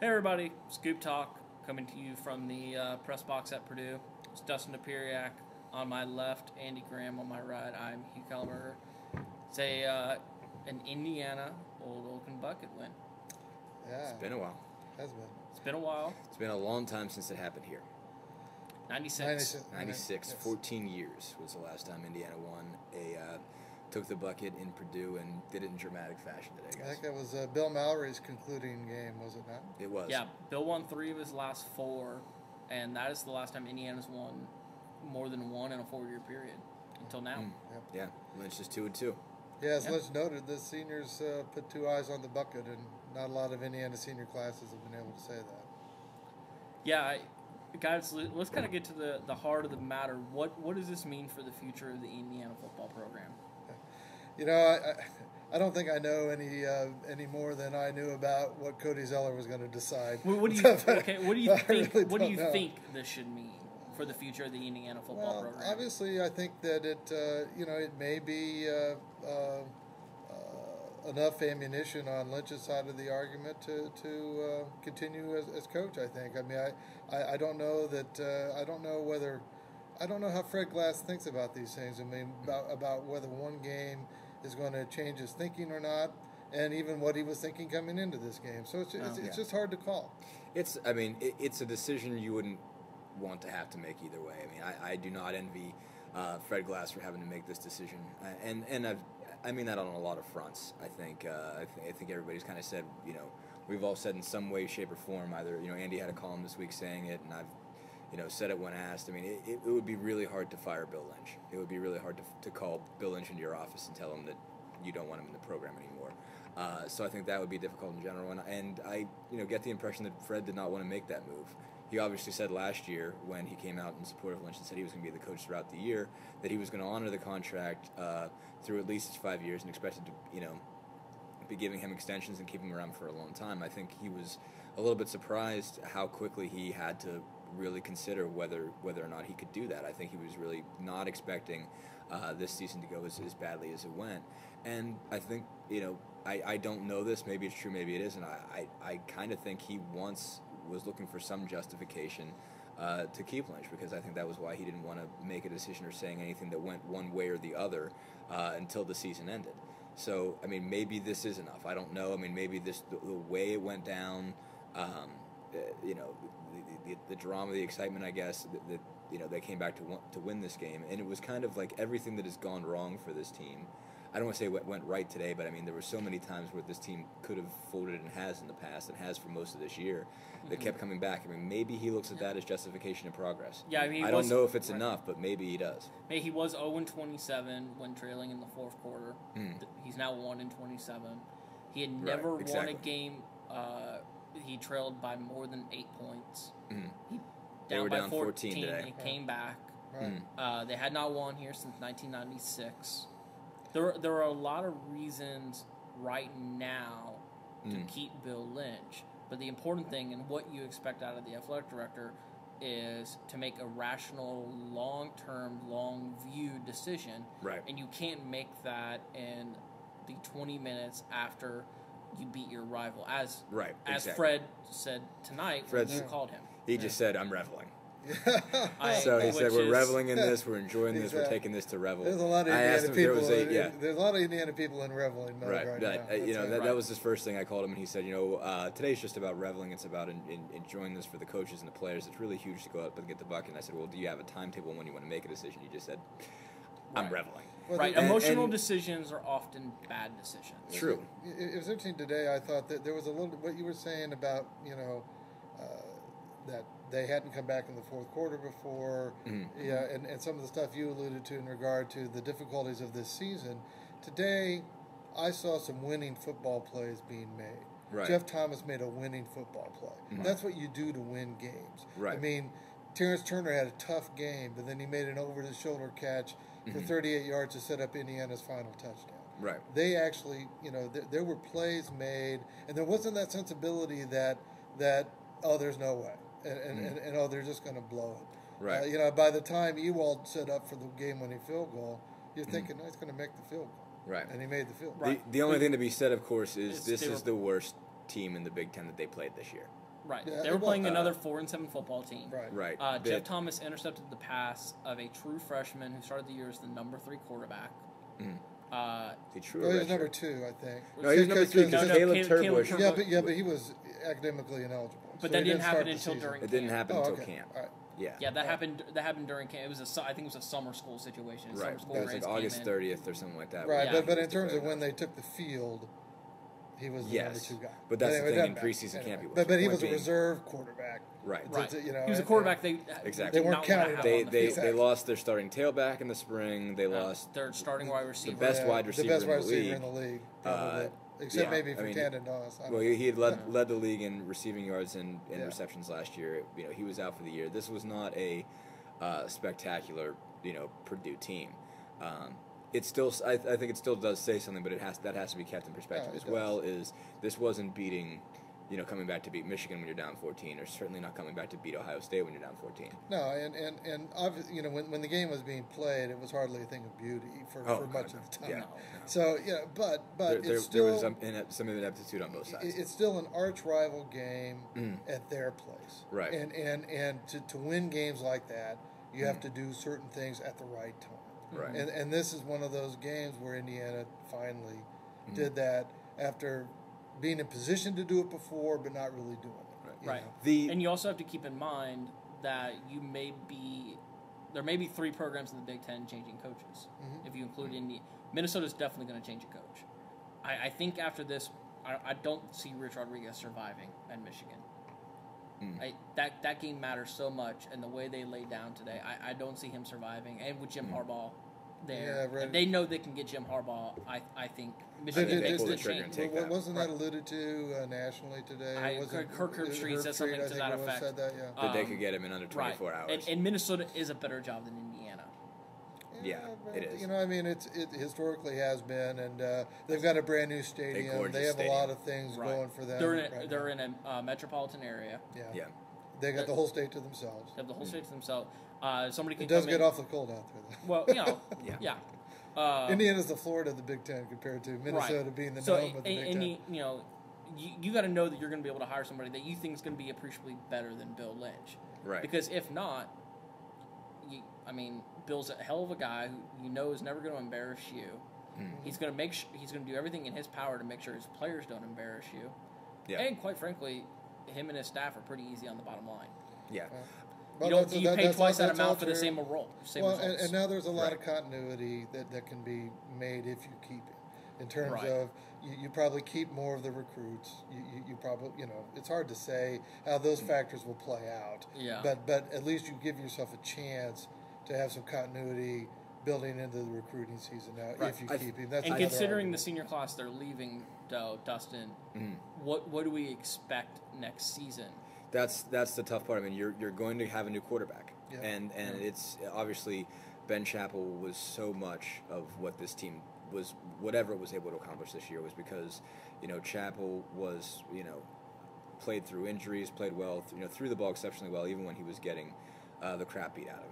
Hey everybody, ScoopTalk coming to you from the press box at Purdue. It's Dustin Dopirak on my left, Andy Graham on my right. I'm Hugh Kellenberger. It's an Indiana Old Oaken Bucket win. Yeah. It's been a while. Has been. It's been a while. It's been a long time since it happened here. 96. 96. Yes. 14 years was the last time Indiana won took the bucket in Purdue and did it in dramatic fashion today, I guys. think that was Bill Mallory's concluding game, was it not? It was. Yeah, Bill won 3 of his last 4, and that is the last time Indiana's won more than 1 in a 4-year period until now. Yep. Yeah. Lynch is 2-2. Yeah, as Yep. Lynch noted, the seniors put 2 eyes on the bucket, and not a lot of Indiana senior classes have been able to say that. Yeah, guys, let's kind of get to the heart of the matter. What does this mean for the future of the Indiana football program? You know, I don't think I know any more than I knew about what Cody Zeller was going to decide. What do you I think? really What do you don't know. think this should mean for the future of the Indiana football Well, program? obviously, I think that it may be enough ammunition on Lynch's side of the argument to continue as coach. I think. I mean, I don't know that. I don't know how Fred Glass thinks about these things. I mean, about whether one game is going to change his thinking or not, and even what he was thinking coming into this game. So it's just hard to call. It's a decision you wouldn't want to have to make either way. I mean, I do not envy Fred Glass for having to make this decision, and I mean that on a lot of fronts. I think everybody's kind of said, we've all said in some way, shape, or form. Either Andy had a column this week saying it, and I've said it when asked. I mean, it would be really hard to fire Bill Lynch. It would be really hard to call Bill Lynch into your office and tell him that you don't want him in the program anymore. So I think that would be difficult in general. And I get the impression that Fred did not want to make that move. He obviously said last year when he came out in support of Lynch and said he was going to be the coach throughout the year that he was going to honor the contract through at least 5 years and expected to be giving him extensions and keeping him around for a long time. I think he was a little bit surprised how quickly he had to really consider whether or not he could do that. I think he was really not expecting this season to go as badly as it went. And I think, I don't know this. Maybe it's true, maybe it isn't. I kind of think he once was looking for some justification to keep Lynch, because I think that was why he didn't want to make a decision or saying anything that went one way or the other until the season ended. So, I mean, maybe this is enough. I don't know. I mean, maybe the way it went down, the drama, the excitement, I guess, that they came back to win this game, and it was kind of like everything that has gone wrong for this team. I don't want to say what went right today, but I mean, there were so many times where this team could have folded and has in the past and has for most of this year that kept coming back. I mean, maybe he looks at that as justification of progress. Yeah, I mean, I don't know if it's enough, but maybe he does. He was 0-27 when trailing in the fourth quarter. He's now 1-27. He had never won a game. He trailed by more than 8 points. They were down 14 14 today. They came back. Right. They had not won here since 1996. There are a lot of reasons right now to keep Bill Lynch, but the important thing and what you expect out of the athletic director is to make a rational, long-term, long-view decision. Right. And you can't make that in the 20 minutes after you beat your rival. As Fred said tonight when you called him. He just said, "I'm reveling." So he said, "We're reveling in this. We're enjoying this. We're taking this to revel." There's a lot of Indiana people. There's a lot of Indiana people in reveling mode right now. That was his first thing. I called him, and he said, "Today's just about reveling. It's about enjoying this for the coaches and the players. It's really huge to go out and get the bucket." And I said, "Well, do you have a timetable when you want to make a decision?" He just said, "I'm reveling." Well, Emotional decisions are often bad decisions. True. It was interesting today. I thought that there was a little what you were saying about that they hadn't come back in the fourth quarter before, and some of the stuff you alluded to in regard to the difficulties of this season. Today, I saw some winning football plays being made. Right. Jeff Thomas made a winning football play. That's what you do to win games. Right. I mean, Terrence Turner had a tough game, but then he made an over-the-shoulder catch for 38 yards to set up Indiana's final touchdown. Right. They actually, there were plays made, and there wasn't that sensibility that there's no way. And they're just going to blow it. Right. By the time Ewald set up for the game-winning field goal, you're thinking, he's going to make the field goal. Right. And he made the field goal. The only thing to be said, of course, is this is the worst team in the Big Ten that they played this year. Right. Yeah, They were playing another 4-7 football team. Right. Jeff Thomas intercepted the pass of a true freshman who started the year as the number 3 quarterback. He was number 2, I think. No, he was number 3 because Caleb Turbush. Yeah, but he was academically ineligible. But that didn't happen until during camp. It didn't happen until camp. All right. Yeah, that happened. That happened during camp. It was I think it was a summer school situation. Right. Summer school It was like August 30th or something like that. Right, but in terms of when they took the field, he was the number 2 guy. But that's the thing in preseason camp. He was. But he was a reserve quarterback. Right. He was a quarterback. They weren't counting. They lost their starting tailback in the spring. They lost their starting wide receiver. The best wide receiver in the league. Probably. Except maybe for Tandon Doss. Well, he had led the league in receiving yards and receptions last year. He was out for the year. This was not a spectacular, Purdue team. It still, I think it still does say something, but that has to be kept in perspective as well. Is this wasn't beating, coming back to beat Michigan when you're down 14, or certainly not coming back to beat Ohio State when you're down 14. No, and obviously, when the game was being played, it was hardly a thing of beauty for much of the time. Yeah. So but there was some ineptitude on both sides. It's still an arch rival game at their place, right? And to win games like that, you have to do certain things at the right time. Right. And this is one of those games where Indiana finally did that after being in position to do it before, but not really doing it. Right. And you also have to keep in mind that there may be 3 programs in the Big Ten changing coaches. If you include Indiana, Minnesota's definitely going to change a coach. I think after this, I don't see Rich Rodriguez surviving at Michigan. That game matters so much, and the way they laid down today, I don't see him surviving. And with Jim Harbaugh there, if they know they can get Jim Harbaugh, I think Michigan makes the change. Wasn't that alluded to nationally today? Kirk Herbstreit said something to that effect. Said that, that they could get him in under 24 hours. And Minnesota is a better job than Indiana. Yeah, it is. It historically has been, and they've got a brand new stadium. They have a lot of things going for them. They're in a metropolitan area. Yeah. They got the whole state to themselves. They have the whole state to themselves. Somebody can. It does get awfully cold out there, though. Well, yeah. Indiana's the Florida of the Big Ten compared to Minnesota being the dome of the Big Ten. You got to know that you're going to be able to hire somebody that you think is going to be appreciably better than Bill Lynch. Right. Because if not, Bill's a hell of a guy who is never going to embarrass you. He's going to he's going to do everything in his power to make sure his players don't embarrass you. Yeah. And quite frankly, him and his staff are pretty easy on the bottom line. Yeah. You pay twice that amount for the same role. And now there's a lot of continuity that can be made if you keep it. In terms of you probably keep more of the recruits. You probably it's hard to say how those factors will play out. Yeah. But at least you give yourself a chance to have some continuity building into the recruiting season now if you keep him. And considering the senior class they're leaving, though, Dustin, what do we expect next season? That's the tough part. You're going to have a new quarterback, and it's obviously Ben Chappell was so much of what this team was, whatever it was able to accomplish this year was because Chappell was played through injuries, played well, threw the ball exceptionally well, even when he was getting the crap beat out of him.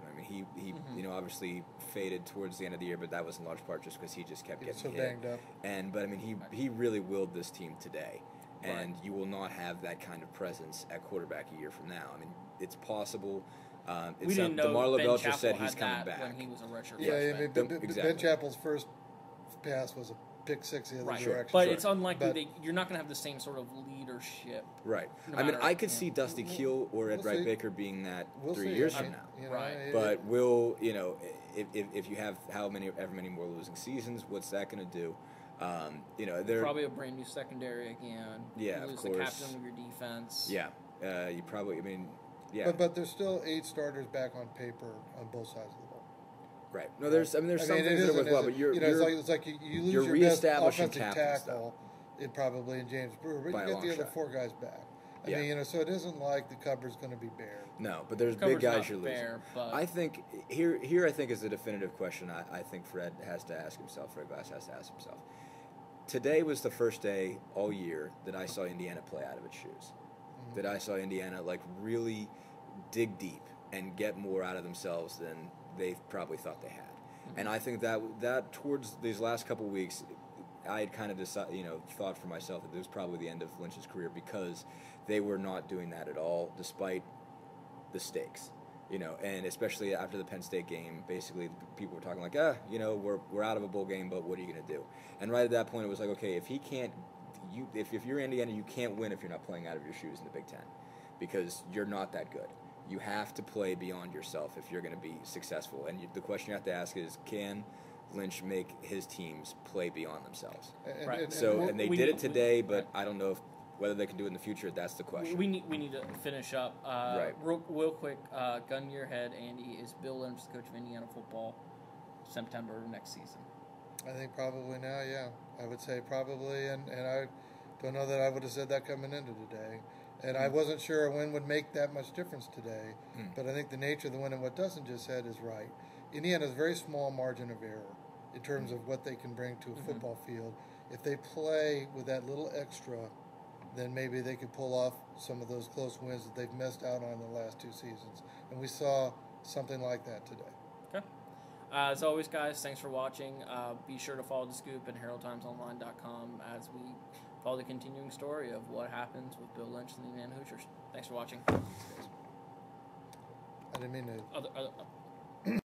He obviously faded towards the end of the year, but that was in large part just because he just kept getting so hit. banged up. But he really willed this team today. And you will not have that kind of presence at quarterback a year from now. It's possible. We didn't know DeMar Ben LaBelcher Chappell said had he's coming that back when he was a redshirt freshman. exactly. Ben Chappell's first pass was a pick six the other direction. But it's unlikely that you're not going to have the same sort of leadership. Right. I could see Dusty Keel or Ed Wright Baker being that 3 years from now. Right. But if you have ever many more losing seasons, what's that going to do? They're probably a brand new secondary again. Yeah, you lose of course. the captain of your defense. Yeah, you probably. But there's still 8 starters back on paper on both sides of the ball. Right. No, there's some things that are worthwhile, but it's like you lose your best offensive tackle, probably in James Brewer, but you get the other 4 guys back. So it isn't like the cupboard's going to be bare. No, but there's big guys you're losing. But I think here I think is the definitive question. I think Fred has to ask himself. Fred Glass has to ask himself. Today was the first day all year that I saw Indiana play out of its shoes. That I saw Indiana really dig deep and get more out of themselves than they probably thought they had. And I think that towards these last couple weeks, I had kind of thought for myself that it was probably the end of Lynch's career because they were not doing that at all, despite the stakes. And especially after the Penn State game, basically people were talking like, we're out of a bowl game, but what are you going to do? And right at that point, it was like, okay, if he can't, if you're Indiana, you can't win if you're not playing out of your shoes in the Big Ten, because you're not that good. You have to play beyond yourself if you're going to be successful. And the question you have to ask is, can Lynch make his teams play beyond themselves? Right. And they did it today, but I don't know whether they can do it in the future. That's the question. We need to finish up. Right. Real quick, gun to your head, Andy. Is Bill Lynch the coach of Indiana football September of next season? I think probably now, yeah. I would say probably, and I don't know that I would have said that coming into today. And I wasn't sure a win would make that much difference today, but I think the nature of the win and what Dustin just said is right. Indiana has a very small margin of error in terms of what they can bring to a football field. If they play with that little extra, then maybe they could pull off some of those close wins that they've missed out on in the last 2 seasons. And we saw something like that today. Okay. As always, guys, thanks for watching. Be sure to follow The Scoop and HeraldTimesOnline.com as we follow the continuing story of what happens with Bill Lynch and the Indiana Hoosiers. Thanks for watching. I didn't mean to...